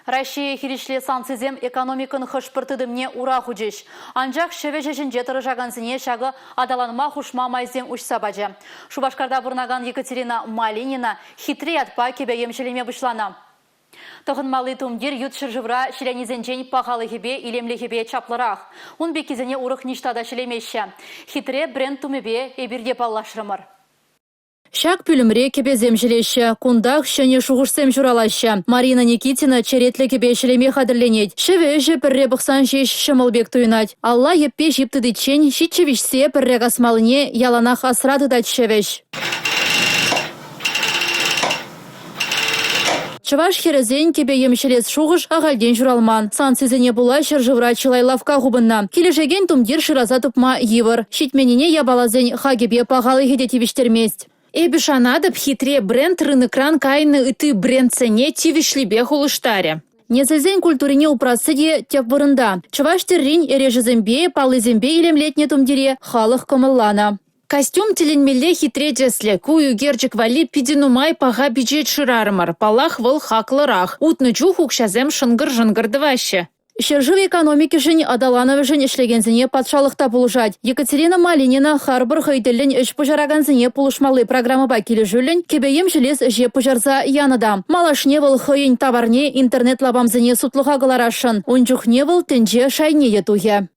Россия хиришле санцизем экономикын хышпыртыдымне ура худеш. Анжақ шевежешін жетірі жағансыне шағы адаланма хушма майзен ұшса бажы. Шубашкарда бұрнаған Екатерина Малинина хитре атпа кебе емшелеме бұшлана. Тұғын малы тұмдер ют шыржывра шілянезенжен пағалы хебе илемлі хебе чаплырақ. Он бекезіне урық ништада шілемеші. Хитре бренд тұмебе эбирге баллашрымыр. Шак пүлімре кебе земжелеші, кундақ шыне шуғышсем журалашы. Марина Никитина черетлі кебе шілеме қадырленет. Шеве өжі пірре бұқсан жеш шымылбек туйнат. Алла еппе жипті дитчен, шитчевішсе пірре ғасмалыне яланақ асрады дат шевеш. Чываш херезен кебе емшелес шуғыш ағалден журалман. Сансызене була шыржывра чылайлавка губынна. Келешеген тумдир шыраза тупма евір. Шитменіне ябалазен хагебе пағалы хедетивіштермест. Эбі шанадып хитре бренд рыныкран кайны ыты бренд цене тивишлибе хулыштаре. Незельзен культурине упрасыде теп вырында. Чываш террин эрежізембе, палызембе илемлетне тумдире халық комыллана. Костюм теленмелле хитре джесле, кую герчик вали пидинумай пага бюджет ширармар, палах выл хаклырах, утны чух укшазем шынгыр-жынгыр дываще. Шержив экономики жын адалановы жын ішлегензіне патшалықта пулышать. Екатерина Малинина харбыр хойделін үш пұжараганзіне пулышмалы программаба келі жүлін, кебеем желез же пұжарза яныда. Малашне выл хойын таварне интернет лабамзіне сутлыға ғыларашын. Унчух не выл тінже шайне етуге.